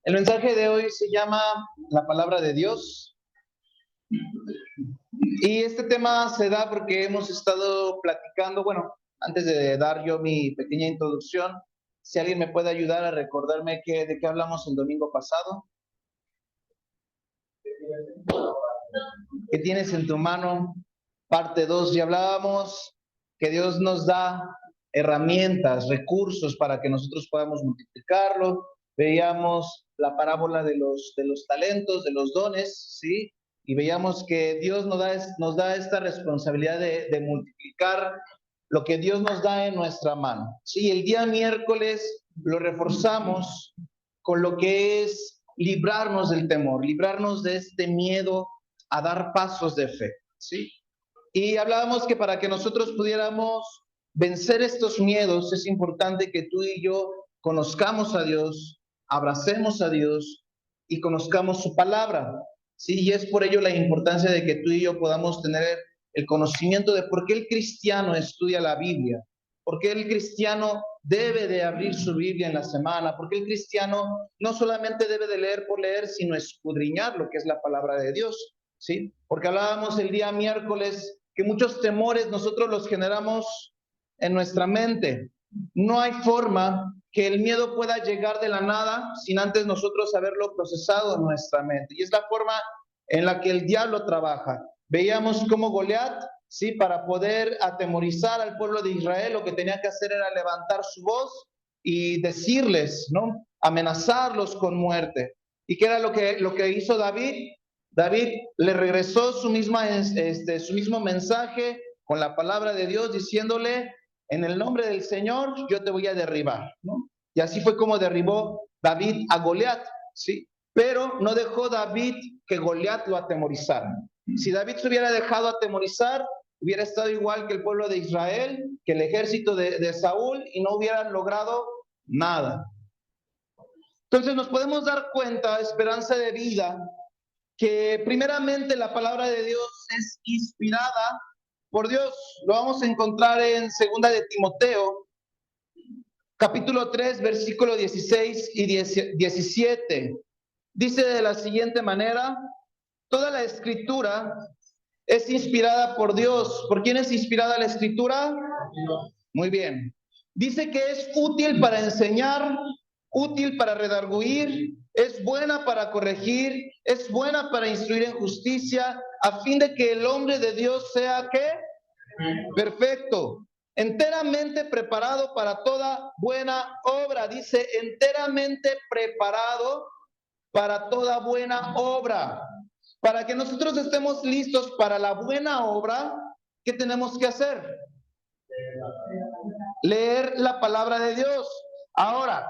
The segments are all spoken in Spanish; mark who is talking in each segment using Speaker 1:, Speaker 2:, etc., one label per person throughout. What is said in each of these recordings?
Speaker 1: El mensaje de hoy se llama La palabra de Dios. Y este tema se da porque hemos estado platicando, bueno, antes de dar yo mi pequeña introducción, si alguien me puede ayudar a recordarme de qué hablamos el domingo pasado. ¿Qué tienes en tu mano? Parte 2, ya hablábamos que Dios nos da herramientas, recursos para que nosotros podamos multiplicarlo. Veíamos la parábola de los talentos, de los dones, ¿sí? Y veíamos que Dios nos da esta responsabilidad de multiplicar lo que Dios nos da en nuestra mano. Sí, el día miércoles lo reforzamos con lo que es librarnos del temor, librarnos de este miedo a dar pasos de fe, ¿sí? Y hablábamos que para que nosotros pudiéramos vencer estos miedos, es importante que tú y yo conozcamos a Dios, abracemos a Dios y conozcamos su palabra, ¿sí? Y es por ello la importancia de que tú y yo podamos tener el conocimiento de por qué el cristiano estudia la Biblia, por qué el cristiano debe de abrir su Biblia en la semana, por qué el cristiano no solamente debe de leer por leer, sino escudriñar lo que es la palabra de Dios, ¿sí? Porque hablábamos el día miércoles que muchos temores nosotros los generamos en nuestra mente. No hay forma que el miedo pueda llegar de la nada sin antes nosotros haberlo procesado en nuestra mente. Y es la forma en la que el diablo trabaja. Veíamos cómo Goliat, sí, para poder atemorizar al pueblo de Israel, lo que tenía que hacer era levantar su voz y decirles, ¿no? Amenazarlos con muerte. ¿Y qué era lo que hizo David? David le regresó su mismo mensaje con la palabra de Dios, diciéndole, en el nombre del Señor, yo te voy a derribar, ¿no? Y así fue como derribó David a Goliat, ¿sí? Pero no dejó David que Goliat lo atemorizara. Si David se hubiera dejado atemorizar, hubiera estado igual que el pueblo de Israel, que el ejército de Saúl, y no hubieran logrado nada. Entonces nos podemos dar cuenta, esperanza de vida, que primeramente la palabra de Dios es inspirada por Dios. Lo vamos a encontrar en 2 de Timoteo, capítulo 3, versículo 16 y 17. Dice de la siguiente manera: toda la escritura es inspirada por Dios. ¿Por quién es inspirada la escritura? Muy bien. Dice que es útil para enseñar, útil para redarguir, es buena para corregir, es buena para instruir en justicia, a fin de que el hombre de Dios sea, ¿qué? Perfecto, enteramente preparado para toda buena obra. Dice, enteramente preparado para toda buena obra. Para que nosotros estemos listos para la buena obra, ¿qué tenemos que hacer? Leer la palabra de Dios. Ahora,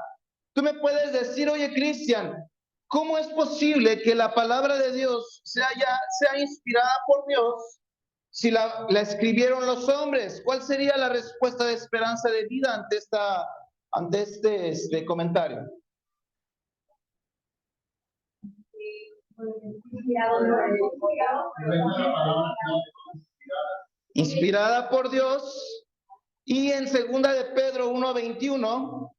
Speaker 1: tú me puedes decir, oye, Cristian, ¿cómo es posible que la palabra de Dios sea inspirada por Dios si la escribieron los hombres? ¿Cuál sería la respuesta de esperanza de vida ante este comentario? Inspirada por Dios. Y en 2 de Pedro 1:21,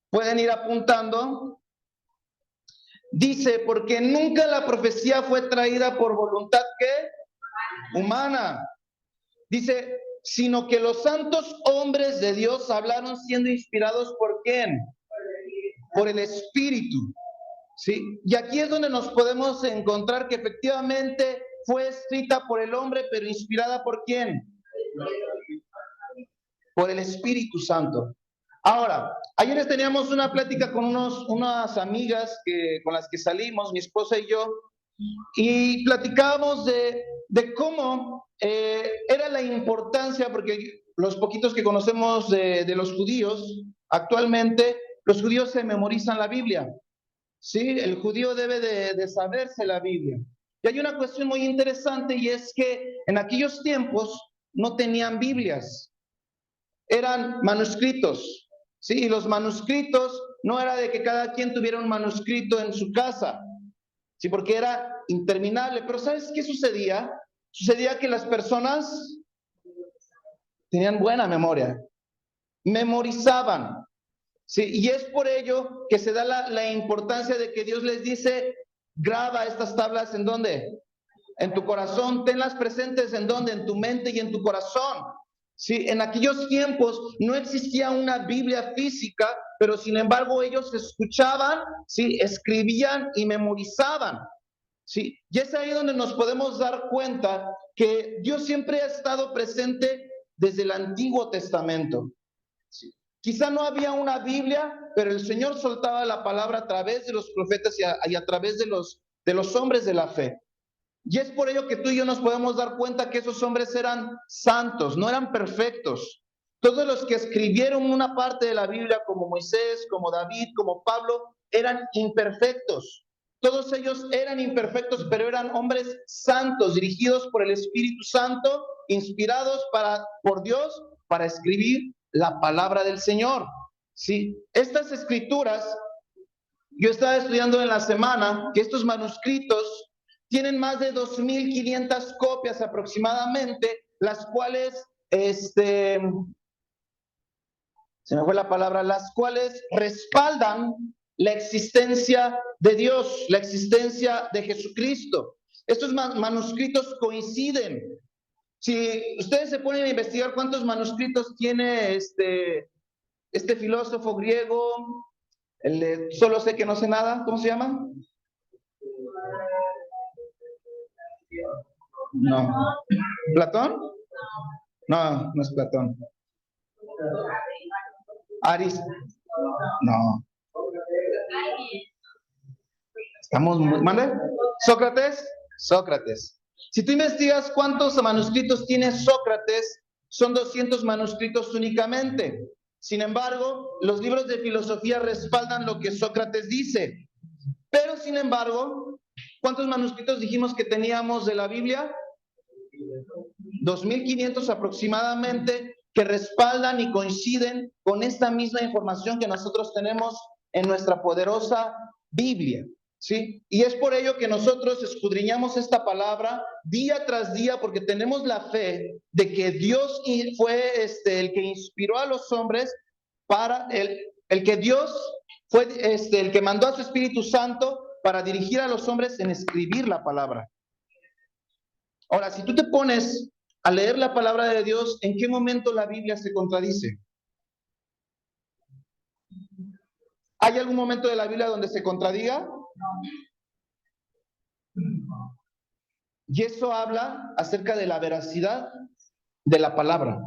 Speaker 1: pueden ir apuntando, dice, porque nunca la profecía fue traída por voluntad, ¿qué? Humana. Dice, sino que los santos hombres de Dios hablaron siendo inspirados ¿por quién? Por el Espíritu. ¿Sí? Y aquí es donde nos podemos encontrar que efectivamente fue escrita por el hombre, pero inspirada ¿por quién? Por el Espíritu Santo. Ahora, ayer teníamos una plática con unas amigas con las que salimos, mi esposa y yo, y platicábamos de cómo era la importancia, porque los poquitos que conocemos de los judíos, actualmente los judíos se memorizan la Biblia, ¿sí? El judío debe de saberse la Biblia. Y hay una cuestión muy interesante, y es que en aquellos tiempos no tenían Biblias, eran manuscritos, ¿sí? Y los manuscritos no era de que cada quien tuviera un manuscrito en su casa, ¿sí? Porque era interminable. Pero ¿sabes qué sucedía? Sucedía que las personas tenían buena memoria, memorizaban, Sí, y es por ello que se da la importancia de que Dios les dice, graba estas tablas ¿en dónde? En tu corazón, tenlas presentes ¿en dónde? En tu mente y en tu corazón. Sí, en aquellos tiempos no existía una Biblia física, pero sin embargo ellos escuchaban, sí, escribían y memorizaban. Sí, y es ahí donde nos podemos dar cuenta que Dios siempre ha estado presente desde el Antiguo Testamento. Sí. Quizá no había una Biblia, pero el Señor soltaba la palabra a través de los profetas y a través de los hombres de la fe. Y es por ello que tú y yo nos podemos dar cuenta que esos hombres eran santos, no eran perfectos. Todos los que escribieron una parte de la Biblia, como Moisés, como David, como Pablo, eran imperfectos. Todos ellos eran imperfectos, pero eran hombres santos, dirigidos por el Espíritu Santo, inspirados por Dios para escribir la palabra del Señor. Sí, estas escrituras, yo estaba estudiando en la semana que estos manuscritos tienen más de 2.500 copias aproximadamente, las cuales, se me fue la palabra, las cuales respaldan la existencia de Dios, la existencia de Jesucristo. Estos manuscritos coinciden. Si ustedes se ponen a investigar cuántos manuscritos tiene este filósofo griego, el de Solo sé que no sé nada, ¿cómo se llama? No. ¿Platón? No, no es Platón. Aris. No. Estamos muy... ¿Mande? ¿Sócrates? Sócrates. Si tú investigas cuántos manuscritos tiene Sócrates, son 200 manuscritos únicamente. Sin embargo, los libros de filosofía respaldan lo que Sócrates dice. Pero, sin embargo, ¿cuántos manuscritos dijimos que teníamos de la Biblia? 2.500 aproximadamente, que respaldan y coinciden con esta misma información que nosotros tenemos en nuestra poderosa Biblia. ¿Sí? Y es por ello que nosotros escudriñamos esta palabra día tras día, porque tenemos la fe de que Dios fue el que inspiró a los hombres para el que Dios fue el que mandó a su Espíritu Santo para dirigir a los hombres en escribir la palabra. Ahora, si tú te pones a leer la palabra de Dios, ¿en qué momento la Biblia se contradice? ¿Hay algún momento de la Biblia donde se contradiga? Y eso habla acerca de la veracidad de la palabra.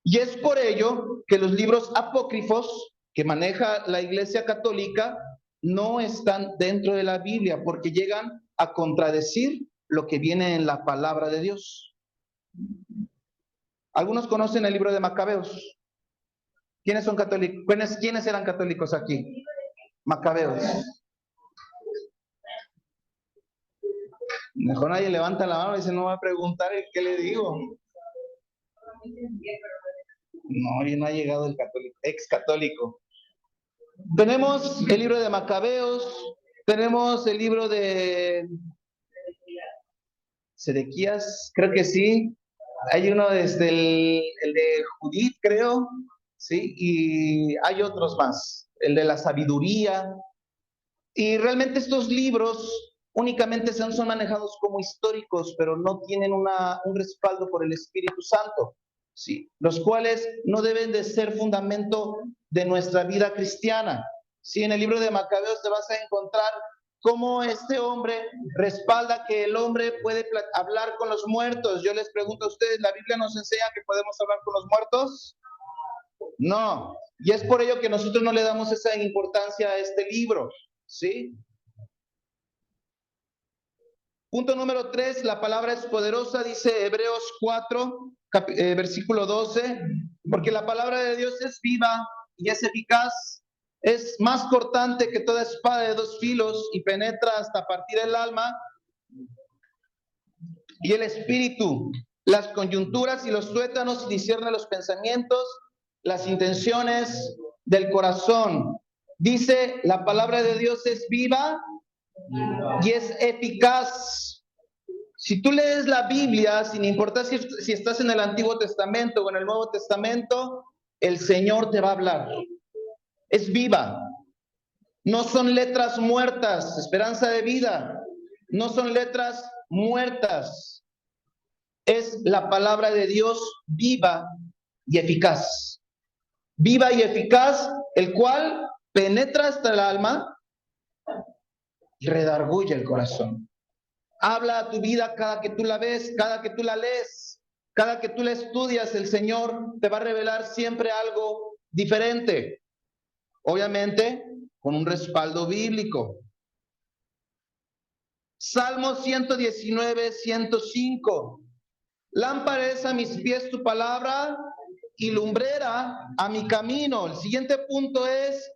Speaker 1: Y es por ello que los libros apócrifos que maneja la Iglesia Católica no están dentro de la Biblia, porque llegan a contradecir lo que viene en la palabra de Dios. Algunos conocen el libro de Macabeos. ¿Quiénes son católicos? ¿Quiénes eran católicos aquí? Macabeos. Mejor nadie levanta la mano y dice, no va a preguntar qué le digo. No, y no ha llegado el católico, ex católico. Tenemos el libro de Macabeos, tenemos el libro de Sedequías, creo que sí. Hay uno desde el de Judith, creo, sí, y hay otros más, el de la sabiduría. Y realmente estos libros únicamente son manejados como históricos, pero no tienen un respaldo por el Espíritu Santo, ¿sí? Los cuales no deben de ser fundamento de nuestra vida cristiana. Sí, en el libro de Macabeos te vas a encontrar cómo este hombre respalda que el hombre puede hablar con los muertos. Yo les pregunto a ustedes, ¿la Biblia nos enseña que podemos hablar con los muertos? No. Y es por ello que nosotros no le damos esa importancia a este libro, ¿sí? Punto número 3, la palabra es poderosa, dice Hebreos 4, versículo 12, porque la palabra de Dios es viva y es eficaz, es más cortante que toda espada de dos filos y penetra hasta partir el alma y el espíritu, las coyunturas y los tuétanos, y discierne los pensamientos, las intenciones del corazón. Dice, la palabra de Dios es viva y es eficaz. Si tú lees la Biblia, sin importar si estás en el Antiguo Testamento o en el Nuevo Testamento, el Señor te va a hablar. es viva. No son letras muertas, esperanza de vida. No son letras muertas. Es la palabra de Dios viva y eficaz. Viva y eficaz, el cual penetra hasta el alma y redarguye el corazón. Habla a tu vida cada que tú la ves, cada que tú la lees, cada que tú la estudias. El Señor te va a revelar siempre algo diferente. Obviamente, con un respaldo bíblico. Salmo 119, 105. Lámpara es a mis pies tu palabra y lumbrera a mi camino. El siguiente punto es,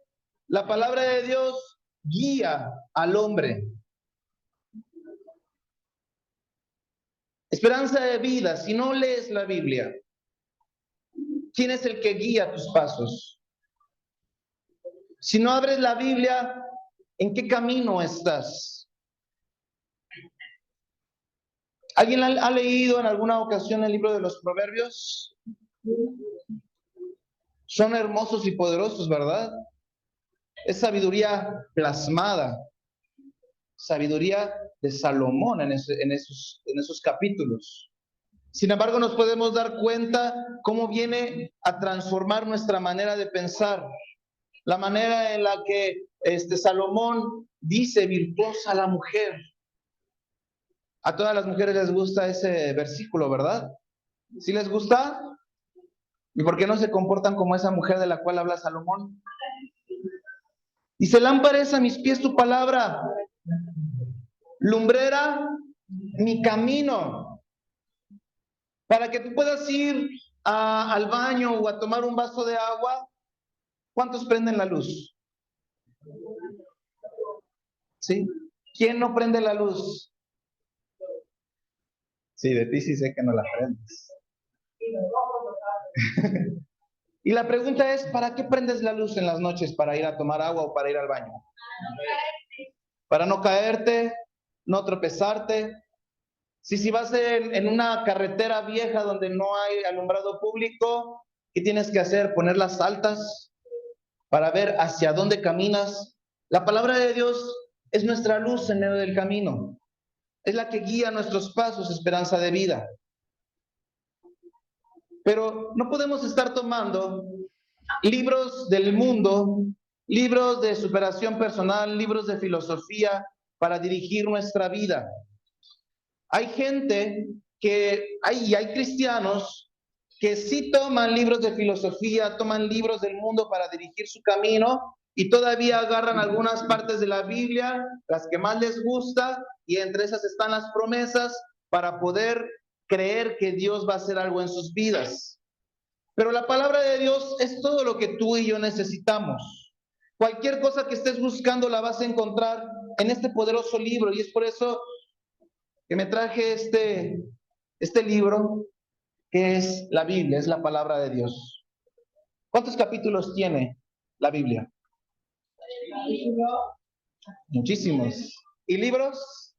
Speaker 1: la palabra de Dios guía al hombre. Esperanza de vida, si no lees la Biblia, ¿quién es el que guía tus pasos? Si no abres la Biblia, ¿en qué camino estás? ¿Alguien ha leído en alguna ocasión el libro de los Proverbios? Son hermosos y poderosos, ¿verdad? Es sabiduría plasmada, sabiduría de Salomón en esos capítulos. Sin embargo, nos podemos dar cuenta cómo viene a transformar nuestra manera de pensar, la manera en la que Salomón dice virtuosa la mujer. A todas las mujeres les gusta ese versículo, ¿verdad? ¿Sí les gusta? ¿Y por qué no se comportan como esa mujer de la cual habla Salomón? Dice, lámpara es a mis pies tu palabra, lumbrera mi camino. Para que tú puedas ir al baño o a tomar un vaso de agua, ¿cuántos prenden la luz? ¿Sí? ¿Quién no prende la luz? Sí, de ti sí sé que no la prendes. Y la pregunta es, ¿para qué prendes la luz en las noches? ¿Para ir a tomar agua o para ir al baño? Para no caerte, no tropezarte. Si vas en una carretera vieja donde no hay alumbrado público, ¿qué tienes que hacer? Poner las altas para ver hacia dónde caminas. La palabra de Dios es nuestra luz en medio del camino. Es la que guía nuestros pasos, esperanza de vida. Pero no podemos estar tomando libros del mundo, libros de superación personal, libros de filosofía para dirigir nuestra vida. Hay gente hay cristianos que sí toman libros de filosofía, toman libros del mundo para dirigir su camino y todavía agarran algunas partes de la Biblia, las que más les gusta, y entre esas están las promesas para poder creer que Dios va a hacer algo en sus vidas. Pero la palabra de Dios es todo lo que tú y yo necesitamos. Cualquier cosa que estés buscando la vas a encontrar en este poderoso libro, y es por eso que me traje este libro, que es la Biblia, es la palabra de Dios. ¿Cuántos capítulos tiene la Biblia? Muchísimos. ¿Y libros?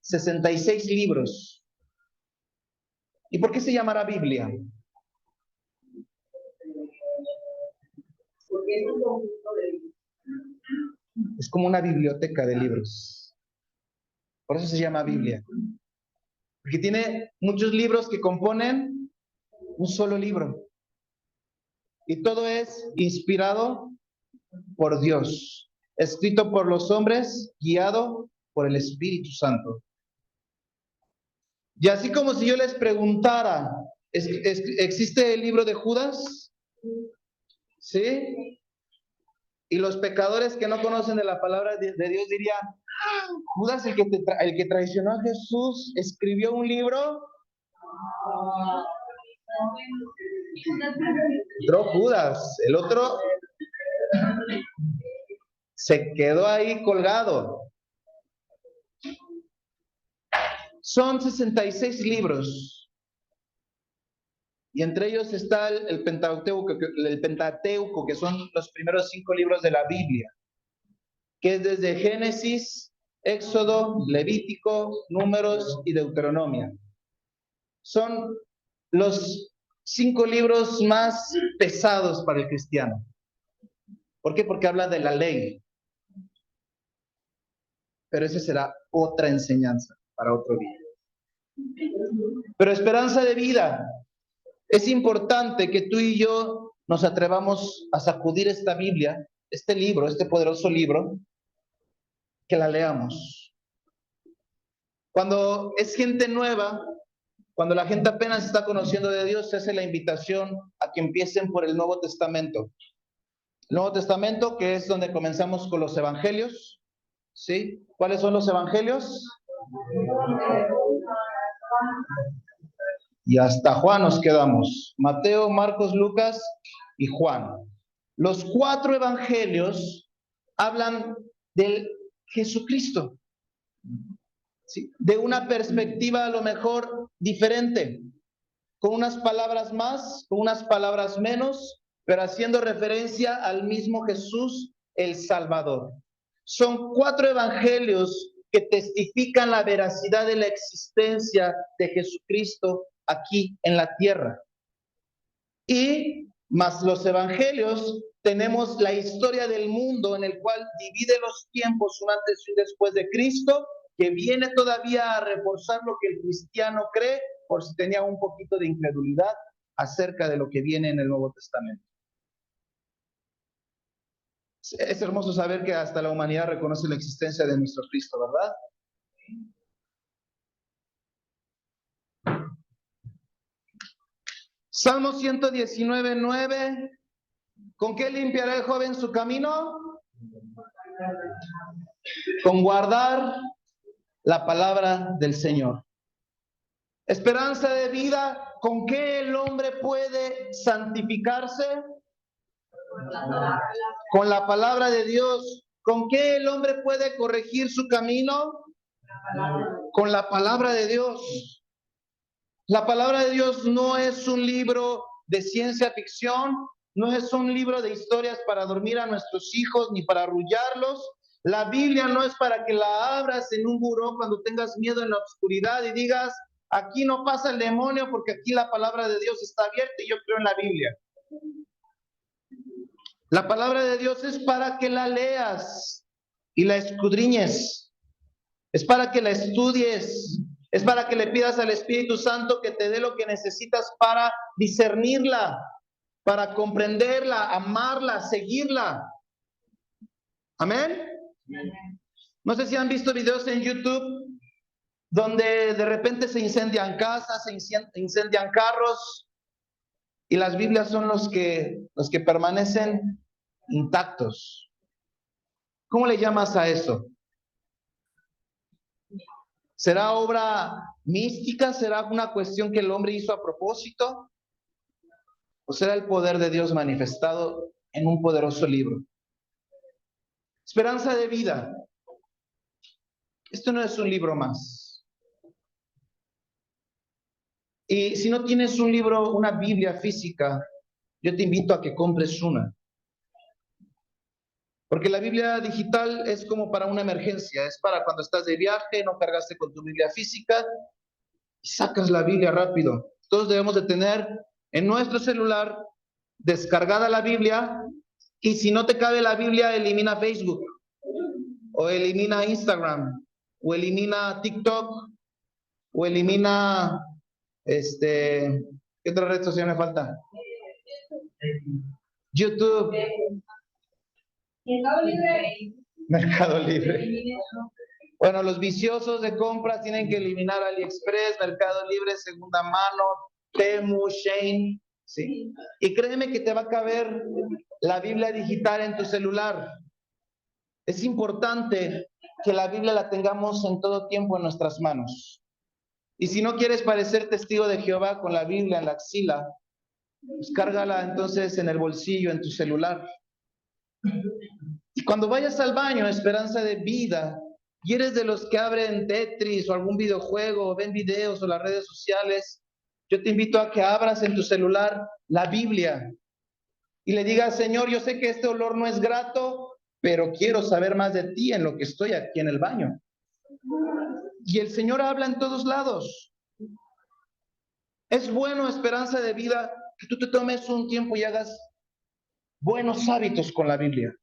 Speaker 1: 66 libros. ¿Y por qué se llamará Biblia? Es como una biblioteca de libros. Por eso se llama Biblia. Porque tiene muchos libros que componen un solo libro. Y todo es inspirado por Dios, escrito por los hombres, guiado por el Espíritu Santo. Y así como si yo les preguntara, ¿existe el libro de Judas? ¿Sí? Y los pecadores que no conocen de la palabra de Dios dirían, Judas, el que traicionó a Jesús, escribió un libro. Entró Judas, el otro se quedó ahí colgado. Son 66 libros. Y entre ellos está el Pentateuco, que son los primeros 5 libros de la Biblia, que es desde Génesis, Éxodo, Levítico, Números y Deuteronomio. Son los 5 libros más pesados para el cristiano. ¿Por qué? Porque habla de la ley. Pero esa será otra enseñanza para otro día. Pero esperanza de vida. Es importante que tú y yo nos atrevamos a sacudir esta Biblia, este libro, este poderoso libro, que la leamos. Cuando es gente nueva, cuando la gente apenas está conociendo de Dios, se hace la invitación a que empiecen por el Nuevo Testamento. El Nuevo Testamento, que es donde comenzamos con los evangelios, ¿sí? ¿Cuáles son los evangelios? Y hasta Juan nos quedamos. Mateo, Marcos, Lucas y Juan. Los 4 evangelios hablan del Jesucristo, ¿sí? De una perspectiva a lo mejor diferente, con unas palabras más, con unas palabras menos, pero haciendo referencia al mismo Jesús, el Salvador. Son 4 evangelios que testifican la veracidad de la existencia de Jesucristo aquí en la tierra. Y más los evangelios, tenemos la historia del mundo en el cual divide los tiempos, un antes y un después de Cristo, que viene todavía a reforzar lo que el cristiano cree, por si tenía un poquito de incredulidad acerca de lo que viene en el Nuevo Testamento. Es hermoso saber que hasta la humanidad reconoce la existencia de nuestro Cristo, ¿verdad? Salmo 119:9. ¿Con qué limpiará el joven su camino? Con guardar la palabra del Señor. Esperanza de vida, ¿con qué el hombre puede santificarse? Con la palabra de Dios. ¿Con qué el hombre puede corregir su camino? Con la palabra de Dios. La palabra de Dios no es un libro de ciencia ficción, no es un libro de historias para dormir a nuestros hijos ni para arrullarlos. La Biblia no es para que la abras en un buró cuando tengas miedo en la oscuridad y digas, aquí no pasa el demonio porque aquí la palabra de Dios está abierta y yo creo en la Biblia. La palabra de Dios es para que la leas y la escudriñes. Es para que la estudies. Es para que le pidas al Espíritu Santo que te dé lo que necesitas para discernirla, para comprenderla, amarla, seguirla. ¿Amén? No sé si han visto videos en YouTube donde de repente se incendian casas, se incendian carros y las Biblias son los que permanecen intactos. ¿Cómo le llamas a eso? ¿Será obra mística? ¿Será una cuestión que el hombre hizo a propósito? ¿O será el poder de Dios manifestado en un poderoso libro? Esperanza de vida. Esto no es un libro más. Y si no tienes un libro, una Biblia física, yo te invito a que compres una. Porque la Biblia digital es como para una emergencia, es para cuando estás de viaje, no cargaste con tu Biblia física, y sacas la Biblia rápido. Todos debemos de tener en nuestro celular descargada la Biblia, y si no te cabe la Biblia, elimina Facebook, o elimina Instagram, o elimina TikTok, o elimina, ¿qué otra red social me falta? YouTube. Mercado Libre. Bueno, los viciosos de compras tienen que eliminar AliExpress, Mercado Libre, segunda mano, Temu, Shein, ¿sí? Y créeme que te va a caber la Biblia digital en tu celular. Es importante que la Biblia la tengamos en todo tiempo en nuestras manos. Y si no quieres parecer testigo de Jehová con la Biblia en la axila, pues cárgala entonces en el bolsillo, en tu celular. Y cuando vayas al baño, esperanza de vida, y eres de los que abren Tetris o algún videojuego, o ven videos o las redes sociales, yo te invito a que abras en tu celular la Biblia y le digas, Señor, yo sé que este olor no es grato, pero quiero saber más de ti en lo que estoy aquí en el baño. Y el Señor habla en todos lados. Es bueno, esperanza de vida, que tú te tomes un tiempo y hagas buenos hábitos con la Biblia.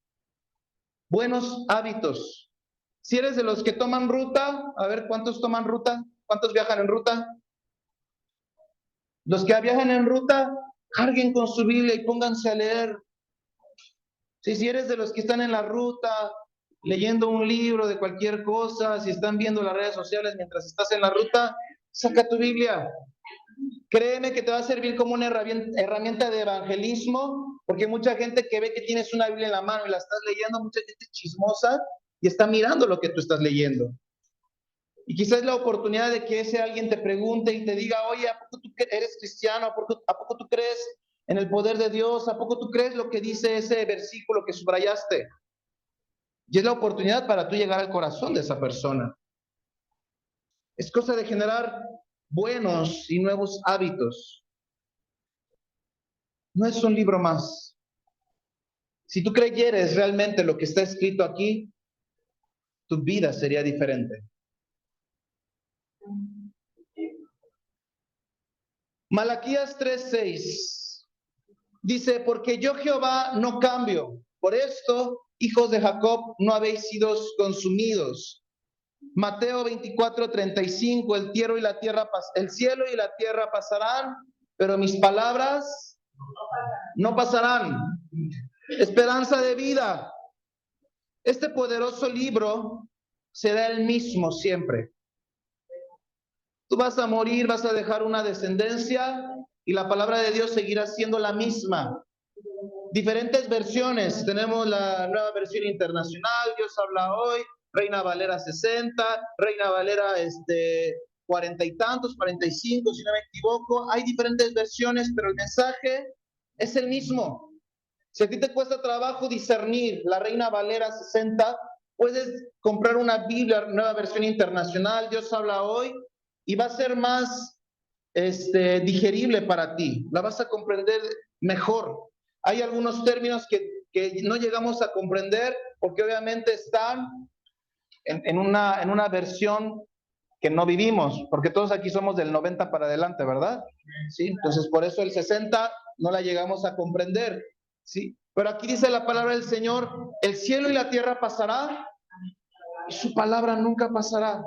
Speaker 1: Buenos hábitos. Si eres de los que toman ruta, a ver, ¿cuántos toman ruta? ¿Cuántos viajan en ruta? Los que viajan en ruta, carguen con su Biblia y pónganse a leer. Si eres de los que están en la ruta, leyendo un libro de cualquier cosa, si están viendo las redes sociales mientras estás en la ruta, saca tu Biblia. Créeme que te va a servir como una herramienta de evangelismo, porque mucha gente que ve que tienes una Biblia en la mano y la estás leyendo, mucha gente chismosa y está mirando lo que tú estás leyendo. Y quizás es la oportunidad de que ese alguien te pregunte y te diga, oye, ¿a poco tú eres cristiano? ¿A poco tú crees en el poder de Dios? ¿A poco tú crees lo que dice ese versículo que subrayaste? Y es la oportunidad para tú llegar al corazón de esa persona. Es cosa de generar buenos y nuevos hábitos. No es un libro más. Si tú creyeres realmente lo que está escrito aquí, tu vida sería diferente. Malaquías 3:6 dice, porque yo Jehová no cambio. Por esto, hijos de Jacob, no habéis sido consumidos. Mateo 24:35, el cielo y la tierra pasarán, pero mis palabras no pasarán. Esperanza de vida. Este poderoso libro será el mismo siempre. Tú vas a morir, vas a dejar una descendencia y la palabra de Dios seguirá siendo la misma. Diferentes versiones. Tenemos la nueva versión internacional, Dios habla hoy, Reina Valera 60, Reina Valera 40 y tantos, 45, si no me equivoco. Hay diferentes versiones, pero el mensaje es el mismo. Si a ti te cuesta trabajo discernir la Reina Valera 60, puedes comprar una Biblia, nueva versión internacional, Dios habla hoy, y va a ser más digerible para ti, la vas a comprender mejor. Hay algunos términos que no llegamos a comprender porque obviamente están en una versión que no vivimos, porque todos aquí somos del 90 para adelante, ¿verdad? Sí, entonces por eso el 60 no la llegamos a comprender, ¿sí? Pero aquí dice la palabra del Señor, el cielo y la tierra pasará y su palabra nunca pasará.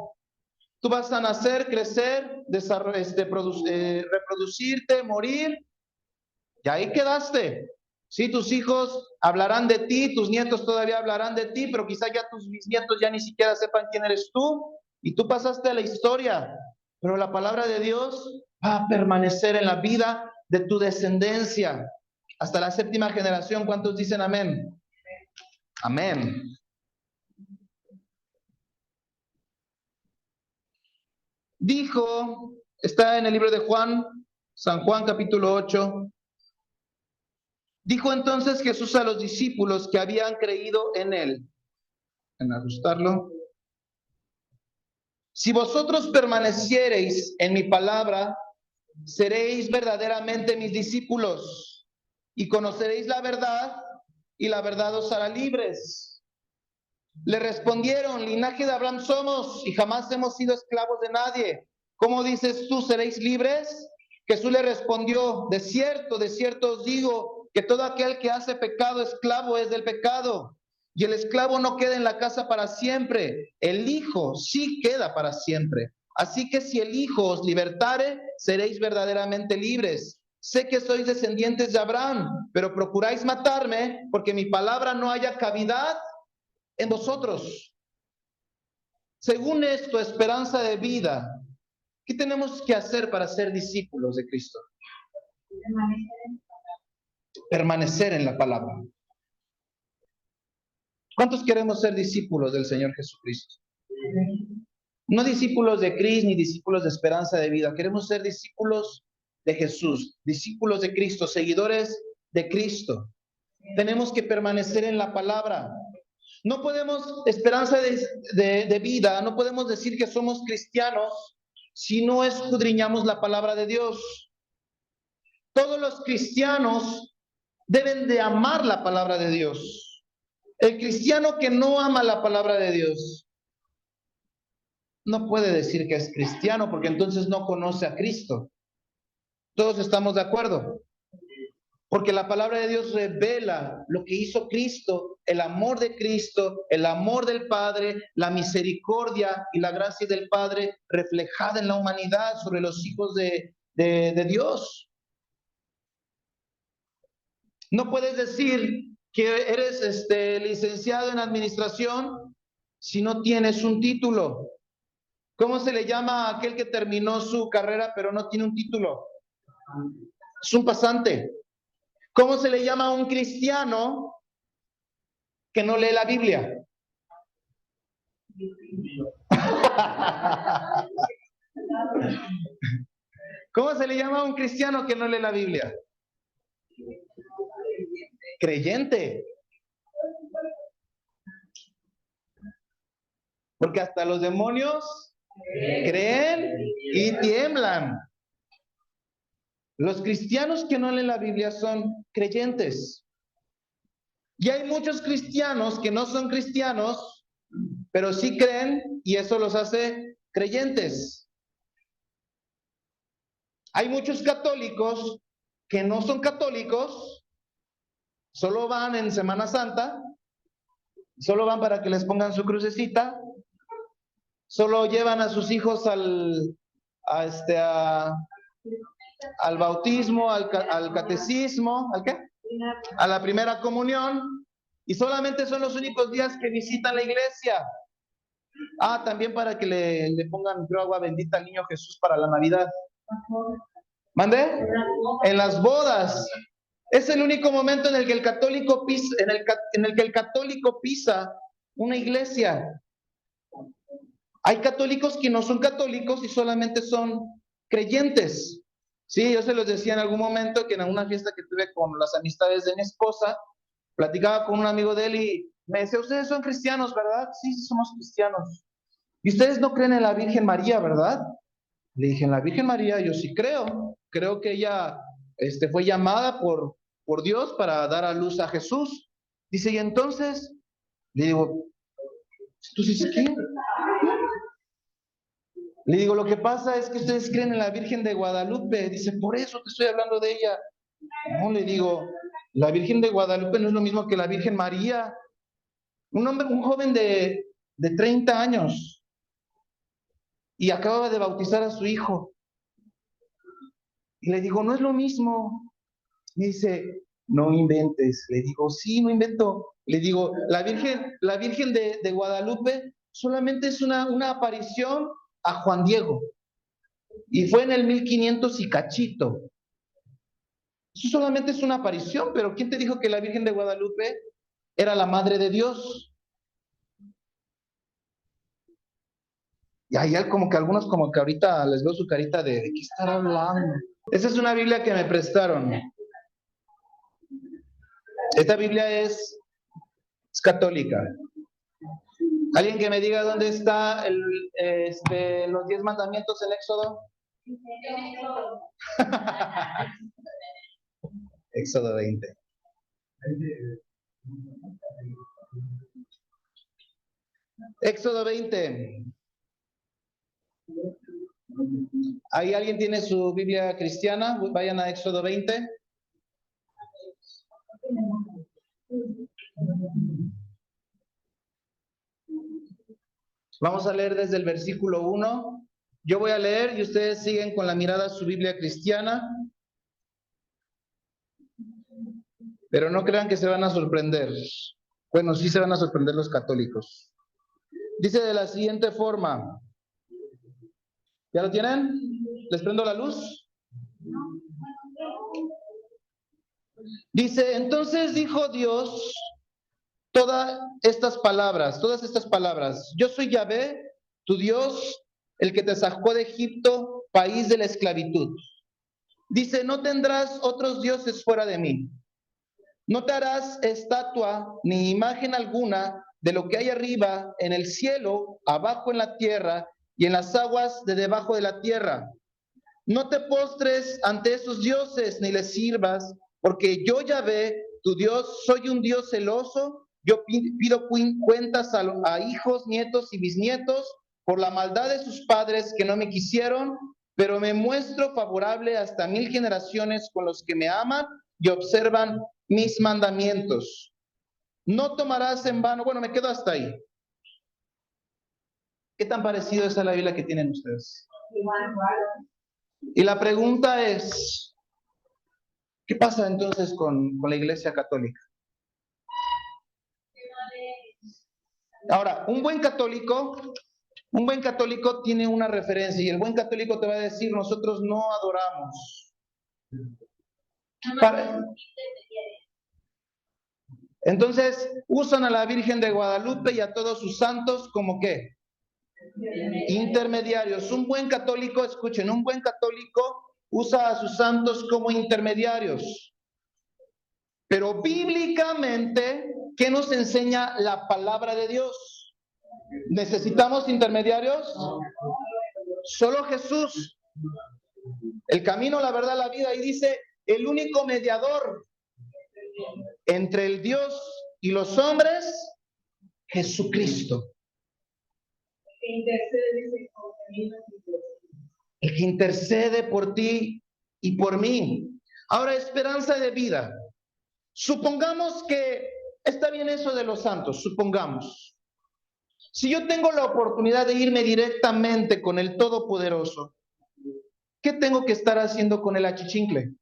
Speaker 1: Tú vas a nacer, crecer, reproducirte, morir, y ahí quedaste. Sí, tus hijos hablarán de ti, tus nietos todavía hablarán de ti, pero quizá ya tus bisnietos ya ni siquiera sepan quién eres tú, y tú pasaste a la historia. Pero la palabra de Dios va a permanecer en la vida de tu descendencia hasta la 7ª generación. ¿Cuántos dicen amén? Amén. Dijo, está en el libro de Juan, San Juan capítulo 8. Dijo entonces Jesús a los discípulos que habían creído en él. En ajustarlo. Si vosotros permaneciereis en mi palabra, seréis verdaderamente mis discípulos y conoceréis la verdad y la verdad os hará libres. Le respondieron, linaje de Abraham somos y jamás hemos sido esclavos de nadie. ¿Cómo dices tú, seréis libres? Jesús le respondió, de cierto os digo, que todo aquel que hace pecado, esclavo es del pecado. Y el esclavo no queda en la casa para siempre, el Hijo sí queda para siempre. Así que si el Hijo os libertare, seréis verdaderamente libres. Sé que sois descendientes de Abraham, pero procuráis matarme porque mi palabra no haya cavidad en vosotros. Según esto, esperanza de vida, ¿qué tenemos que hacer para ser discípulos de Cristo? Permanecer en la palabra. ¿Cuántos queremos ser discípulos del Señor Jesucristo? No discípulos de Cristo ni discípulos de esperanza de vida. Queremos ser discípulos de Jesús, discípulos de Cristo, seguidores de Cristo. Tenemos que permanecer en la palabra. No podemos, esperanza de vida, no podemos decir que somos cristianos si no escudriñamos la palabra de Dios. Todos los cristianos deben de amar la palabra de Dios. El cristiano que no ama la palabra de Dios no puede decir que es cristiano porque entonces no conoce a Cristo. ¿Todos estamos de acuerdo? Porque la palabra de Dios revela lo que hizo Cristo, el amor de Cristo, el amor del Padre, la misericordia y la gracia del Padre reflejada en la humanidad sobre los hijos de Dios. No puedes decir que eres licenciado en administración si no tienes un título. ¿Cómo se le llama a aquel que terminó su carrera pero no tiene un título? Es un pasante. ¿Cómo se le llama a un cristiano que no lee la Biblia? ¿Cómo se le llama a un cristiano que no lee la Biblia? Creyente. Porque hasta los demonios creen y tiemblan. Los cristianos que no leen la Biblia son creyentes. Y hay muchos cristianos que no son cristianos, pero sí creen y eso los hace creyentes. Hay muchos católicos que no son católicos, solo van en Semana Santa, solo van para que les pongan su crucecita, solo llevan a sus hijos al bautismo, al catecismo, ¿al qué? A la primera comunión, y solamente son los únicos días que visitan la iglesia. Ah, también para que le pongan, creo, agua bendita al niño Jesús para la Navidad. ¿Mande? En las bodas. Es el único momento en el que el católico pisa, en el que el católico pisa una iglesia. Hay católicos que no son católicos y solamente son creyentes. Sí, yo se los decía en algún momento que en alguna fiesta que tuve con las amistades de mi esposa, platicaba con un amigo de él y me decía, ustedes son cristianos, ¿verdad? Sí, sí, somos cristianos. Y ustedes no creen en la Virgen María, ¿verdad? Le dije, en la Virgen María yo sí creo. Creo que ella fue llamada por Dios para dar a luz a Jesús. Dice, y entonces, le digo, ¿entonces qué? Le digo, lo que pasa es que ustedes creen en la Virgen de Guadalupe. Dice, por eso te estoy hablando de ella. No, le digo, la Virgen de Guadalupe no es lo mismo que la Virgen María. Un joven de 30 años y acababa de bautizar a su hijo. Y le digo, no es lo mismo. Me dice, no inventes. Le digo, sí, no invento. Le digo, la Virgen de Guadalupe solamente es una aparición a Juan Diego. Y fue en el 1500 y cachito. Eso solamente es una aparición, pero ¿quién te dijo que la Virgen de Guadalupe era la madre de Dios? Y ahí como que algunos como que ahorita les veo su carita ¿de qué estar hablando? Esa es una Biblia que me prestaron. Esta Biblia es católica. ¿Alguien que me diga dónde está los 10 mandamientos en Éxodo? Éxodo 20. Éxodo 20. ¿Ahí alguien tiene su Biblia cristiana? Vayan a Éxodo 20. Vamos a leer desde el versículo 1. Yo voy a leer y ustedes siguen con la mirada a su Biblia cristiana. Pero no crean que se van a sorprender. Bueno, sí se van a sorprender los católicos. Dice de la siguiente forma. ¿Ya lo tienen? ¿Les prendo la luz? Dice, entonces dijo Dios todas estas palabras. Yo soy Yahvé, tu Dios, el que te sacó de Egipto, país de la esclavitud. Dice, no tendrás otros dioses fuera de mí. No te harás estatua ni imagen alguna de lo que hay arriba en el cielo, abajo en la tierra y en las aguas de debajo de la tierra. No te postres ante esos dioses ni les sirvas, porque yo, Yahvé, tu Dios, soy un Dios celoso. Yo pido cuentas a hijos, nietos y bisnietos por la maldad de sus padres que no me quisieron, pero me muestro favorable hasta 1000 generaciones con los que me aman y observan mis mandamientos. No tomarás en vano. Bueno, me quedo hasta ahí. ¿Qué tan parecido es a la Biblia que tienen ustedes? Y la pregunta es, ¿qué pasa entonces con la Iglesia Católica? Ahora, un buen católico tiene una referencia y el buen católico te va a decir, nosotros no adoramos. Entonces, usan a la Virgen de Guadalupe y a todos sus santos como ¿qué? Intermediarios. Un buen católico, escuchen, un buen católico usa a sus santos como intermediarios. Pero bíblicamente, ¿qué nos enseña la palabra de Dios? ¿Necesitamos intermediarios? Solo Jesús. El camino, la verdad, la vida. Y dice, el único mediador entre el Dios y los hombres, Jesucristo. El que intercede por ti y por mí. Ahora, esperanza de vida. Supongamos que está bien eso de los santos, supongamos. Si yo tengo la oportunidad de irme directamente con el Todopoderoso, ¿qué tengo que estar haciendo con el achichincle?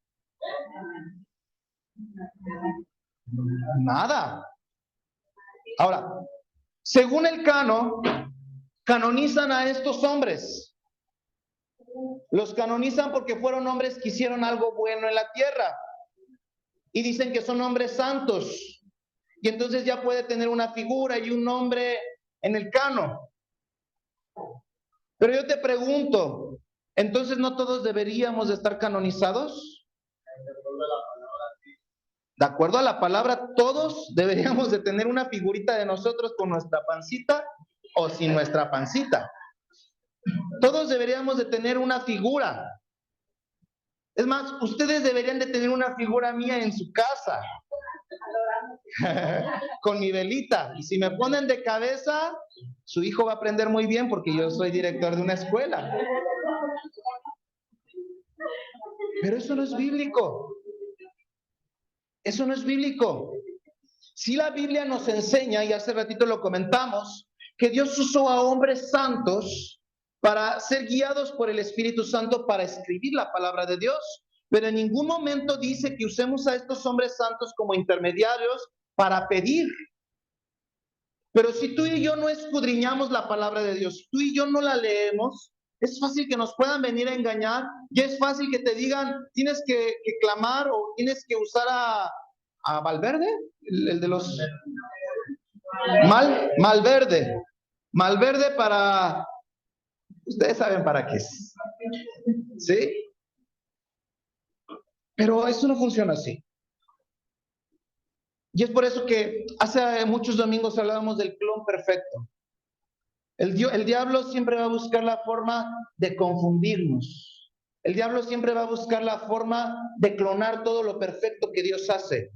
Speaker 1: Nada. Ahora, según el canonizan a estos hombres. Los canonizan porque fueron hombres que hicieron algo bueno en la tierra. Y dicen que son hombres santos. Y entonces ya puede tener una figura y un nombre en el cano. Pero yo te pregunto, ¿entonces no todos deberíamos de estar canonizados? De acuerdo a la palabra, todos deberíamos de tener una figurita de nosotros con nuestra pancita o sin nuestra pancita. Todos deberíamos de tener una figura. Es más, ustedes deberían de tener una figura mía en su casa. Con mi velita. Y si me ponen de cabeza, su hijo va a aprender muy bien porque yo soy director de una escuela. Pero eso no es bíblico. Eso no es bíblico. Si la Biblia nos enseña, y hace ratito lo comentamos, que Dios usó a hombres santos para ser guiados por el Espíritu Santo para escribir la palabra de Dios. Pero en ningún momento dice que usemos a estos hombres santos como intermediarios para pedir. Pero si tú y yo no escudriñamos la palabra de Dios, tú y yo no la leemos, es fácil que nos puedan venir a engañar y es fácil que te digan, tienes que clamar o tienes que usar a Valverde, el de los... Malverde. Malverde para... Ustedes saben para qué es. ¿Sí? Pero eso no funciona así. Y es por eso que hace muchos domingos hablábamos del clon perfecto. El diablo siempre va a buscar la forma de confundirnos. El diablo siempre va a buscar la forma de clonar todo lo perfecto que Dios hace.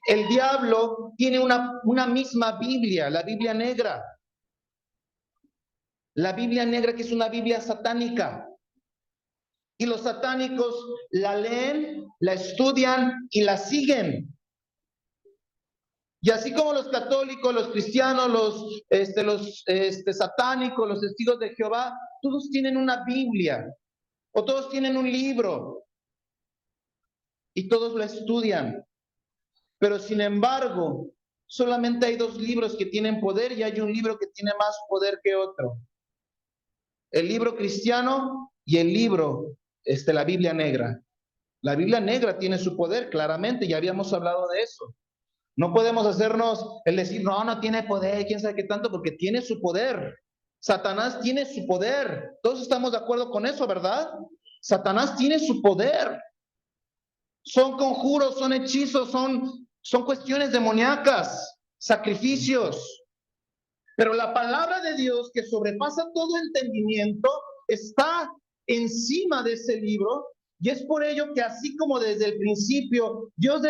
Speaker 1: El diablo tiene una misma Biblia, la Biblia negra. La Biblia negra que es una Biblia satánica. Y los satánicos la leen, la estudian y la siguen. Y así como los católicos, los cristianos, los satánicos, los testigos de Jehová, todos tienen una Biblia o todos tienen un libro y todos lo estudian. Pero sin embargo, solamente hay dos libros que tienen poder y hay un libro que tiene más poder que otro. El libro cristiano y el libro, la Biblia negra. La Biblia negra tiene su poder, claramente, ya habíamos hablado de eso. No podemos hacernos el decir, no tiene poder, quién sabe qué tanto, porque tiene su poder. Satanás tiene su poder. Todos estamos de acuerdo con eso, ¿verdad? Satanás tiene su poder. Son conjuros, son hechizos, son cuestiones demoníacas, sacrificios. Pero la palabra de Dios, que sobrepasa todo entendimiento, está encima de ese libro. Y es por ello que así como desde el principio Dios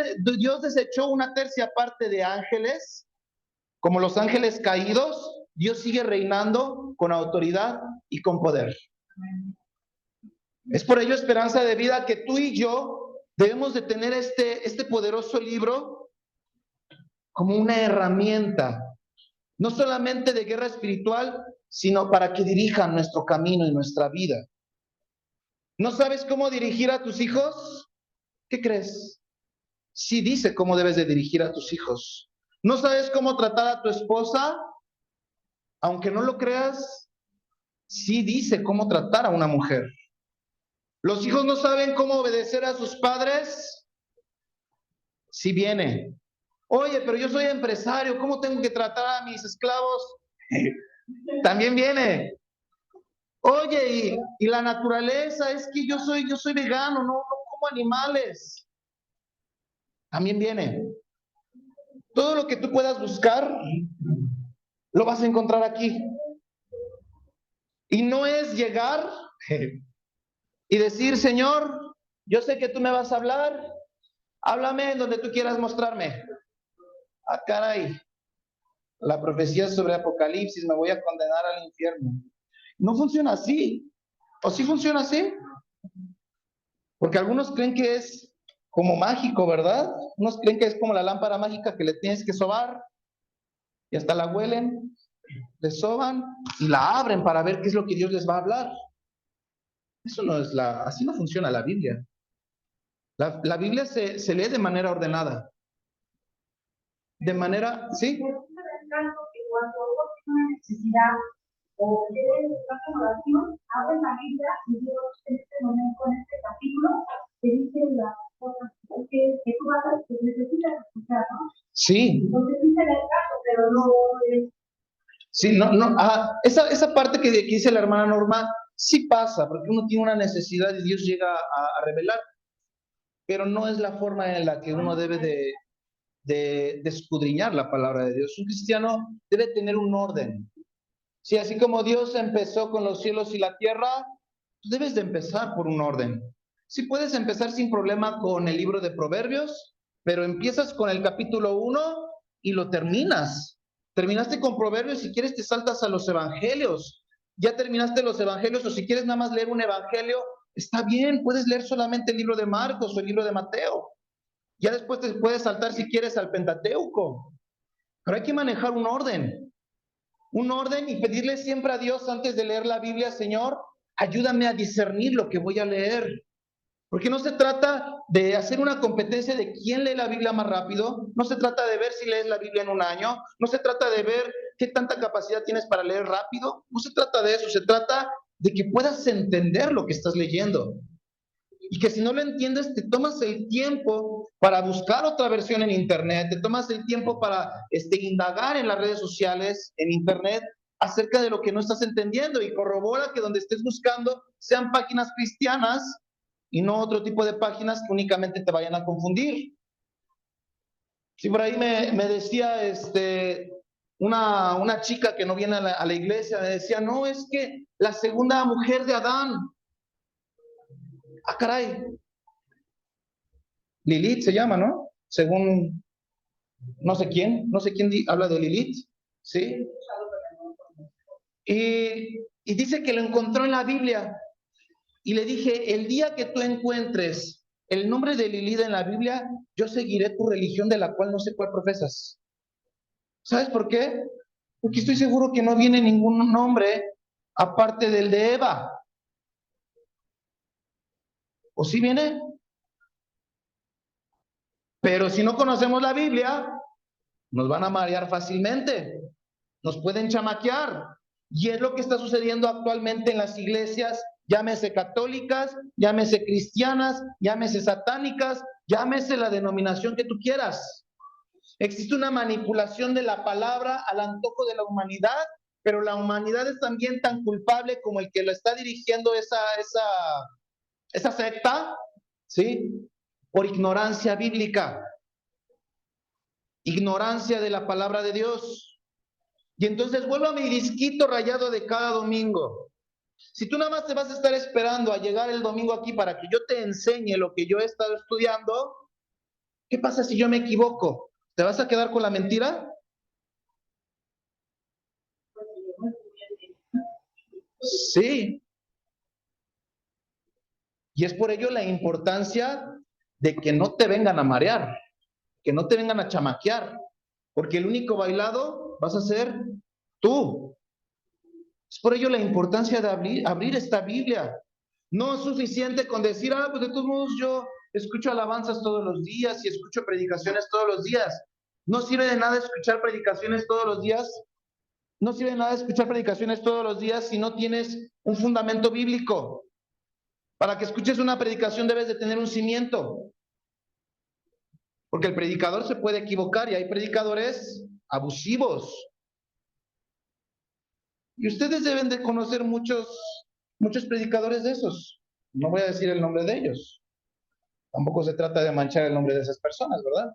Speaker 1: desechó una tercia parte de ángeles, como los ángeles caídos, Dios sigue reinando con autoridad y con poder. Es por ello esperanza de vida que tú y yo Debemos de tener este poderoso libro como una herramienta, no solamente de guerra espiritual, sino para que dirijan nuestro camino y nuestra vida. ¿No sabes cómo dirigir a tus hijos? ¿Qué crees? Sí dice cómo debes de dirigir a tus hijos. ¿No sabes cómo tratar a tu esposa? Aunque no lo creas, sí dice cómo tratar a una mujer. ¿Los hijos no saben cómo obedecer a sus padres? Sí viene. Oye, pero yo soy empresario, ¿cómo tengo que tratar a mis esclavos? También viene. Oye, y la naturaleza, es que yo soy vegano, no como animales. También viene. Todo lo que tú puedas buscar, lo vas a encontrar aquí. Y no es llegar y decir, Señor, yo sé que tú me vas a hablar, háblame en donde tú quieras mostrarme. Ah, caray, la profecía sobre Apocalipsis, me voy a condenar al infierno. No funciona así. ¿O sí funciona así? Porque algunos creen que es como mágico, ¿verdad? Unos creen que es como la lámpara mágica que le tienes que sobar y hasta la huelen, le soban y la abren para ver qué es lo que Dios les va a hablar. Eso no es así no funciona la Biblia. La Biblia se lee de manera ordenada. De manera, ¿sí?
Speaker 2: Cuando uno tiene una necesidad o quiere buscar una oración, abre la Biblia y Dios en este momento, en este capítulo, te dice las cosas que tú vas a necesitas escuchar, ¿no?
Speaker 1: Sí.
Speaker 2: Entonces dice el caso, pero no es.
Speaker 1: Sí, no. Esa parte que dice la hermana Norma, sí pasa, porque uno tiene una necesidad y Dios llega a revelar, pero no es la forma en la que uno debe de escudriñar la palabra de Dios. Un cristiano debe tener un orden. Sí, así como Dios empezó con los cielos y la tierra, tú debes de empezar por un orden. Sí puedes empezar sin problema con el libro de Proverbios, pero empiezas con el capítulo 1 y lo terminas. Terminaste con Proverbios, si quieres te saltas a los evangelios. Ya terminaste los evangelios o si quieres nada más leer un evangelio, está bien, puedes leer solamente el libro de Marcos o el libro de Mateo. Ya después te puedes saltar si quieres al Pentateuco. Pero hay que manejar un orden y pedirle siempre a Dios antes de leer la Biblia, Señor, ayúdame a discernir lo que voy a leer. Porque no se trata de hacer una competencia de quién lee la Biblia más rápido, no se trata de ver si lees la Biblia en un año, no se trata de ver qué tanta capacidad tienes para leer rápido, no se trata de eso, se trata de que puedas entender lo que estás leyendo. Y que si no lo entiendes, te tomas el tiempo para buscar otra versión en internet, te tomas el tiempo para indagar en las redes sociales, en internet, acerca de lo que no estás entendiendo y corrobora que donde estés buscando sean páginas cristianas y no otro tipo de páginas que únicamente te vayan a confundir. Si por ahí me decía una chica que no viene a la iglesia, me decía, no, es que la segunda mujer de Adán, ah, caray, Lilith se llama, ¿no? Según no sé quién habla de Lilith, ¿sí? Y dice que lo encontró en la Biblia. Y le dije, el día que tú encuentres el nombre de Lilith en la Biblia, yo seguiré tu religión de la cual no sé cuál profesas. ¿Sabes por qué? Porque estoy seguro que no viene ningún nombre aparte del de Eva. ¿O sí viene? Pero si no conocemos la Biblia, nos van a marear fácilmente. Nos pueden chamaquear. Y es lo que está sucediendo actualmente en las iglesias, llámese católicas, llámese cristianas, llámese satánicas, llámese la denominación que tú quieras. Existe una manipulación de la palabra al antojo de la humanidad, pero la humanidad es también tan culpable como el que lo está dirigiendo esa secta, ¿sí? Por ignorancia bíblica, ignorancia de la palabra de Dios. Y entonces vuelvo a mi disquito rayado de cada domingo. Si tú nada más te vas a estar esperando a llegar el domingo aquí para que yo te enseñe lo que yo he estado estudiando, ¿qué pasa si yo me equivoco? ¿Te vas a quedar con la mentira? Sí. Y es por ello la importancia de que no te vengan a marear, que no te vengan a chamaquear, porque el único bailado vas a ser tú. Es por ello la importancia de abrir esta Biblia. No es suficiente con decir, pues de todos modos yo escucho alabanzas todos los días y escucho predicaciones todos los días. No sirve de nada escuchar predicaciones todos los días. No sirve de nada escuchar predicaciones todos los días si no tienes un fundamento bíblico. Para que escuches una predicación debes de tener un cimiento. Porque el predicador se puede equivocar y hay predicadores abusivos. Y ustedes deben de conocer muchos predicadores de esos. No voy a decir el nombre de ellos. Tampoco se trata de manchar el nombre de esas personas, ¿verdad?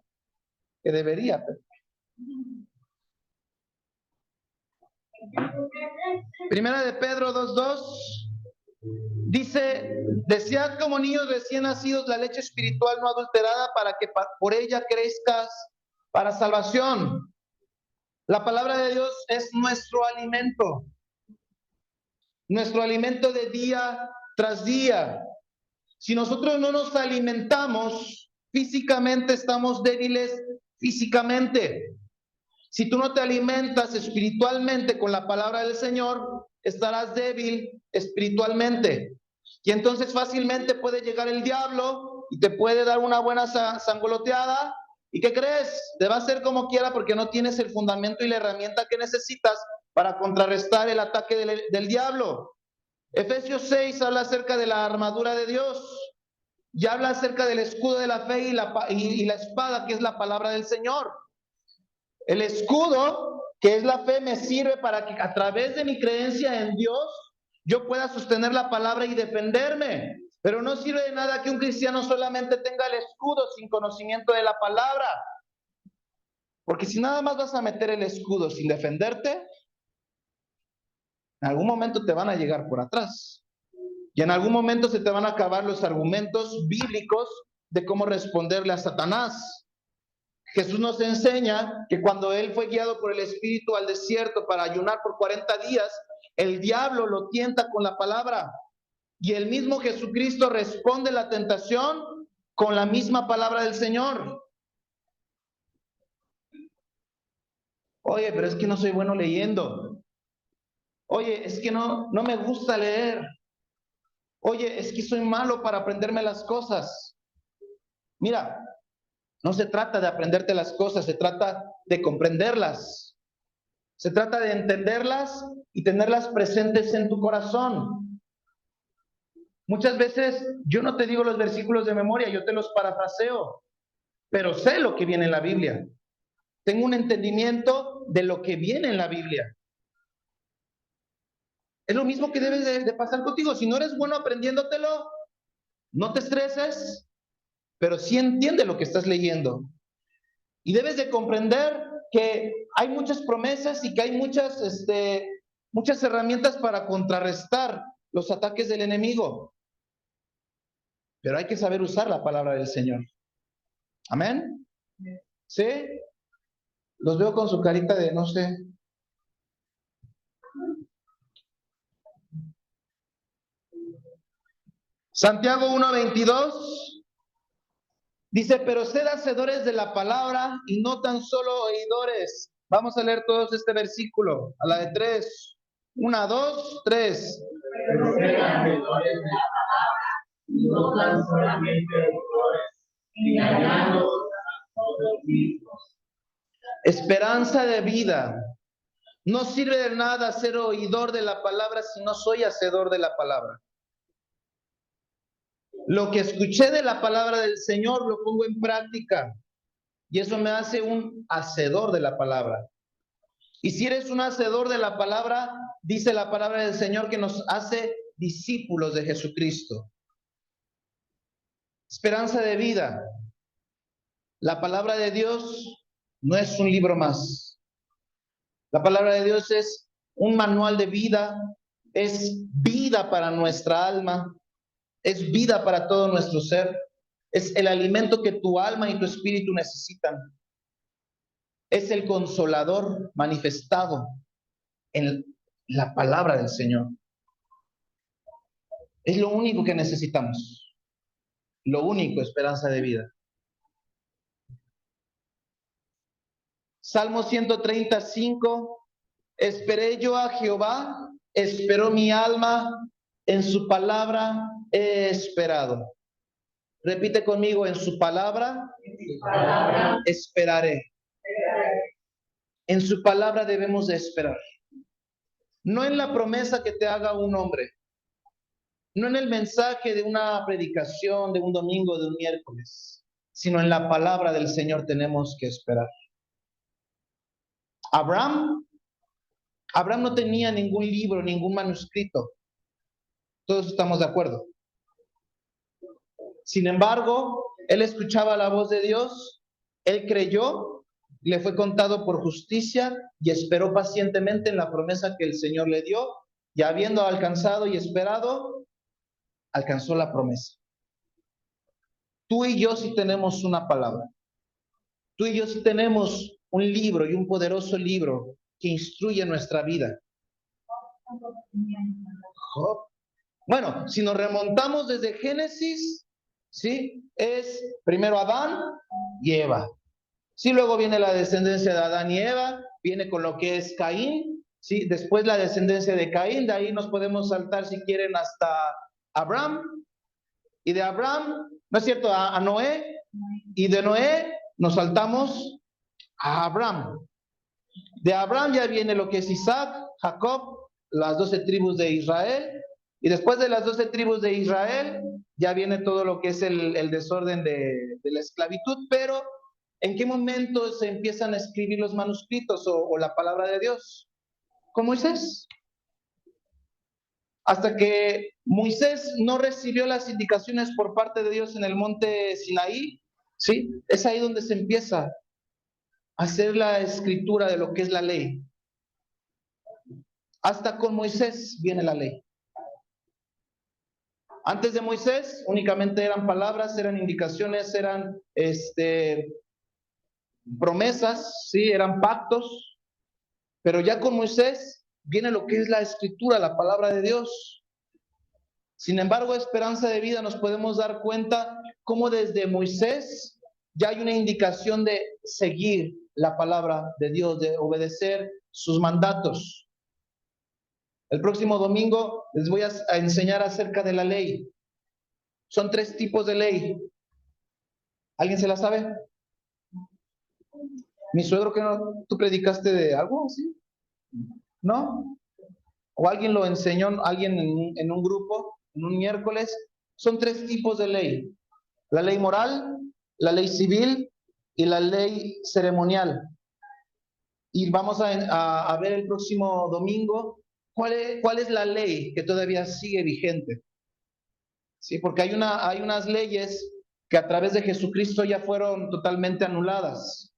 Speaker 1: Que debería. Pero... Primera de Pedro 2:2 dice, desead como niños recién nacidos la leche espiritual no adulterada para que por ella crezcas para salvación. La palabra de Dios es nuestro alimento de día tras día. Si nosotros no nos alimentamos físicamente, estamos débiles físicamente. Si tú no te alimentas espiritualmente con la palabra del Señor, estarás débil espiritualmente. Y entonces fácilmente puede llegar el diablo y te puede dar una buena sangoloteada. ¿Y qué crees? Te va a hacer como quiera porque no tienes el fundamento y la herramienta que necesitas para contrarrestar el ataque del diablo. Efesios 6 habla acerca de la armadura de Dios y habla acerca del escudo de la fe y la espada, que es la palabra del Señor. El escudo, que es la fe, me sirve para que a través de mi creencia en Dios yo pueda sostener la palabra y defenderme. Pero no sirve de nada que un cristiano solamente tenga el escudo sin conocimiento de la palabra. Porque si nada más vas a meter el escudo sin defenderte, en algún momento te van a llegar por atrás. Y en algún momento se te van a acabar los argumentos bíblicos de cómo responderle a Satanás. Jesús nos enseña que cuando él fue guiado por el Espíritu al desierto para ayunar por 40 días, el diablo lo tienta con la palabra. Y el mismo Jesucristo responde la tentación con la misma palabra del Señor. Oye, pero es que no soy bueno leyendo. Oye, es que no me gusta leer. Oye, es que soy malo para aprenderme las cosas. Mira, no se trata de aprenderte las cosas, se trata de comprenderlas. Se trata de entenderlas y tenerlas presentes en tu corazón. Muchas veces yo no te digo los versículos de memoria, yo te los parafraseo, pero sé lo que viene en la Biblia. Tengo un entendimiento de lo que viene en la Biblia. Es lo mismo que debes de pasar contigo. Si no eres bueno aprendiéndotelo, no te estreses, pero sí entiende lo que estás leyendo. Y debes de comprender que hay muchas promesas y que hay muchas herramientas para contrarrestar los ataques del enemigo. Pero hay que saber usar la palabra del Señor. ¿Amén? ¿Sí? Los veo con su carita de no sé. Santiago 1:22 dice, pero sed hacedores de la palabra y no tan solo oidores. Vamos a leer todos este versículo, a la de 3. 1, 2, 3.
Speaker 3: Pero sed hacedores de la palabra y no tan solamente oidores, engañando a vosotros mismos.
Speaker 1: Esperanza de vida. No sirve de nada ser oidor de la palabra si no soy hacedor de la palabra. Lo que escuché de la palabra del Señor lo pongo en práctica y eso me hace un hacedor de la palabra. Y si eres un hacedor de la palabra, dice la palabra del Señor que nos hace discípulos de Jesucristo. Esperanza de vida. La palabra de Dios no es un libro más. La palabra de Dios es un manual de vida, es vida para nuestra alma, es vida para todo nuestro ser, es el alimento que tu alma y tu espíritu necesitan. Es el consolador manifestado en la palabra del Señor. Es lo único que necesitamos. lo único, esperanza de vida. Salmo 135, esperé yo a Jehová, esperó mi alma, en su palabra he esperado. Repite conmigo, en su palabra esperaré. En su palabra debemos de esperar. No en la promesa que te haga un hombre, no en el mensaje de una predicación, de un domingo, de un miércoles, sino en la palabra del Señor tenemos que esperar. Abraham no tenía ningún libro, ningún manuscrito. Todos estamos de acuerdo. Sin embargo, él escuchaba la voz de Dios, él creyó, le fue contado por justicia y esperó pacientemente en la promesa que el Señor le dio, y habiendo alcanzado y esperado, alcanzó la promesa. Tú y yo sí tenemos una palabra. Tú y yo sí tenemos un libro y un poderoso libro que instruye nuestra vida. Bueno, si nos remontamos desde Génesis, ¿sí? Es primero Adán y Eva. Sí, luego viene la descendencia de Adán y Eva, viene con lo que es Caín, ¿sí? Después la descendencia de Caín, de ahí nos podemos saltar si quieren hasta Abraham, y de Abraham, ¿no es cierto?, a Noé, y de Noé nos saltamos a Abraham. De Abraham ya viene lo que es Isaac, Jacob, las 12 tribus de Israel, y después de las 12 tribus de Israel ya viene todo lo que es el desorden de la esclavitud. Pero ¿en qué momento se empiezan a escribir los manuscritos o la palabra de Dios? Con Moisés. Hasta que Moisés no recibió las indicaciones por parte de Dios en el monte Sinaí, ¿sí? Es ahí donde se empieza a hacer la escritura de lo que es la ley. Hasta con Moisés viene la ley. Antes de Moisés únicamente eran palabras, eran indicaciones, eran promesas, sí, eran pactos. Pero ya con Moisés viene lo que es la escritura, la palabra de Dios. Sin embargo, esperanza de vida, nos podemos dar cuenta cómo desde Moisés ya hay una indicación de seguir la palabra de Dios, de obedecer sus mandatos. El próximo domingo les voy a enseñar acerca de la ley. Son 3 tipos de ley. ¿Alguien se la sabe? Mi suegro, que no, ¿tú predicaste de algo así? ¿No? ¿O alguien lo enseñó, alguien en un grupo, en un miércoles? Son 3 tipos de ley. La ley moral, la ley civil y la ley ceremonial. Y vamos a ver el próximo domingo cuál es la ley que todavía sigue vigente. Sí, porque hay unas leyes que a través de Jesucristo ya fueron totalmente anuladas.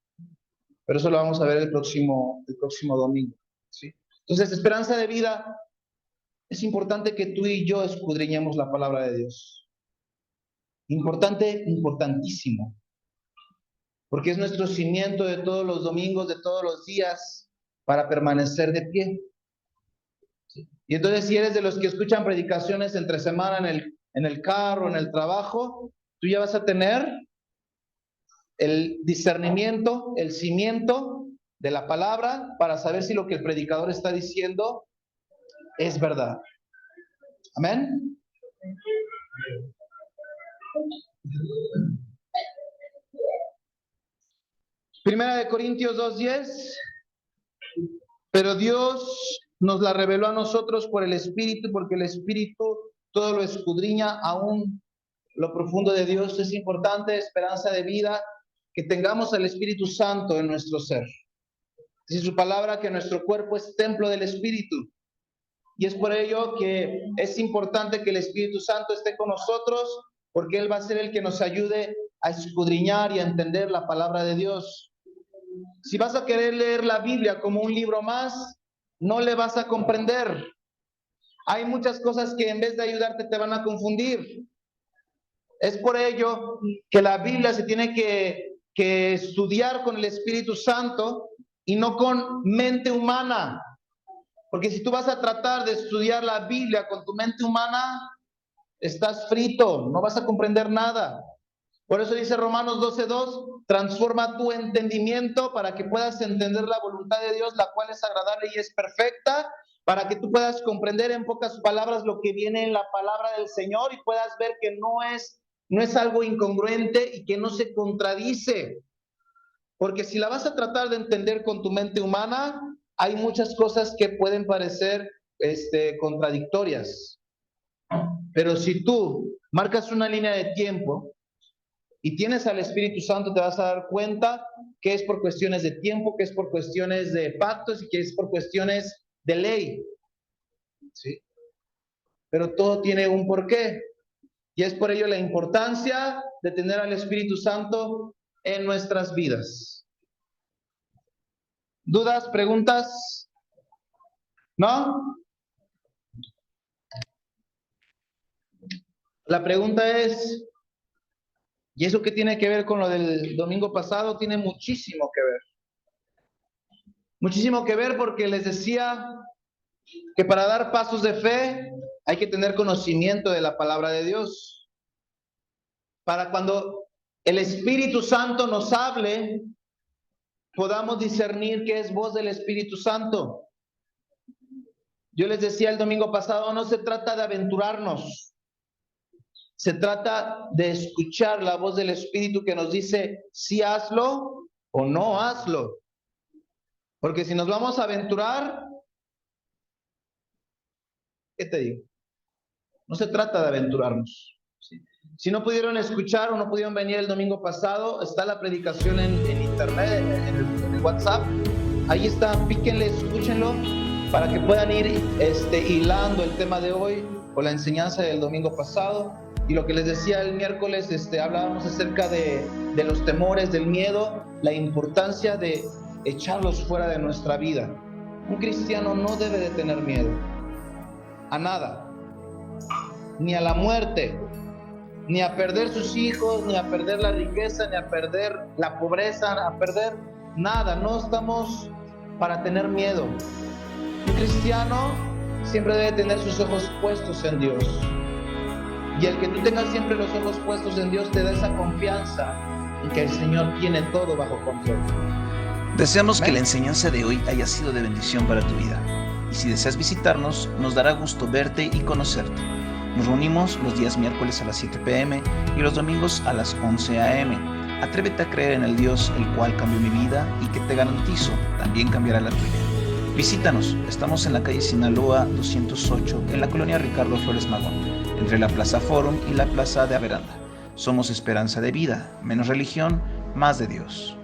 Speaker 1: Pero eso lo vamos a ver el próximo domingo. ¿Sí? Entonces, esperanza de vida, es importante que tú y yo escudriñemos la palabra de Dios. Importante, importantísimo. Porque es nuestro cimiento de todos los domingos, de todos los días, para permanecer de pie. ¿Sí? Y entonces, si eres de los que escuchan predicaciones entre semana en el carro, en el trabajo, tú ya vas a tener el discernimiento, el cimiento de la palabra para saber si lo que el predicador está diciendo es verdad. Amén. Primera de Corintios 2:10. Pero Dios nos la reveló a nosotros por el Espíritu, porque el Espíritu todo lo escudriña, aún lo profundo de Dios. Es importante, esperanza de vida, que tengamos el Espíritu Santo en nuestro ser. Dice su palabra que nuestro cuerpo es templo del Espíritu. Y es por ello que es importante que el Espíritu Santo esté con nosotros, porque Él va a ser el que nos ayude a escudriñar y a entender la palabra de Dios. Si vas a querer leer la Biblia como un libro más, no le vas a comprender. Hay muchas cosas que en vez de ayudarte te van a confundir. Es por ello que la Biblia se tiene que estudiar con el Espíritu Santo y no con mente humana. Porque si tú vas a tratar de estudiar la Biblia con tu mente humana, estás frito, no vas a comprender nada. Por eso dice Romanos 12:2, transforma tu entendimiento para que puedas entender la voluntad de Dios, la cual es agradable y es perfecta, para que tú puedas comprender en pocas palabras lo que viene en la palabra del Señor y puedas ver que no es algo incongruente y que no se contradice. Porque si la vas a tratar de entender con tu mente humana, hay muchas cosas que pueden parecer contradictorias. Pero si tú marcas una línea de tiempo y tienes al Espíritu Santo, te vas a dar cuenta que es por cuestiones de tiempo, que es por cuestiones de pactos y que es por cuestiones de ley. ¿Sí? Pero todo tiene un porqué. Y es por ello la importancia de tener al Espíritu Santo en nuestras vidas. ¿Dudas, preguntas? ¿No? La pregunta es, ¿y eso qué tiene que ver con lo del domingo pasado? Tiene muchísimo que ver. Muchísimo que ver porque les decía que para dar pasos de fe hay que tener conocimiento de la palabra de Dios. Para cuando el Espíritu Santo nos hable, podamos discernir qué es voz del Espíritu Santo. Yo les decía el domingo pasado, no se trata de aventurarnos. Se trata de escuchar la voz del Espíritu que nos dice si hazlo o no hazlo. Porque si nos vamos a aventurar, ¿qué te digo? No se trata de aventurarnos. Si no pudieron escuchar o no pudieron venir el domingo pasado, está la predicación en internet, en el WhatsApp. Ahí está, píquenle, escúchenlo, para que puedan ir hilando el tema de hoy o la enseñanza del domingo pasado. Y lo que les decía el miércoles, hablábamos acerca de los temores, del miedo, la importancia de echarlos fuera de nuestra vida. Un cristiano no debe de tener miedo a nada, ni a la muerte, ni a perder sus hijos, ni a perder la riqueza, ni a perder la pobreza, a perder nada. No estamos para tener miedo. Un cristiano siempre debe tener sus ojos puestos en Dios. Y el que tú tengas siempre los ojos puestos en Dios te da esa confianza en que el Señor tiene todo bajo control.
Speaker 4: Deseamos que la enseñanza de hoy haya sido de bendición para tu vida. Y si deseas visitarnos, nos dará gusto verte y conocerte. Nos reunimos los días miércoles a las 7 p.m. y los domingos a las 11 a.m. Atrévete a creer en el Dios el cual cambió mi vida y que te garantizo también cambiará la tuya. Visítanos, estamos en la calle Sinaloa 208, en la colonia Ricardo Flores Magón, entre la Plaza Forum y la Plaza de Averanda. Somos esperanza de vida, menos religión, más de Dios.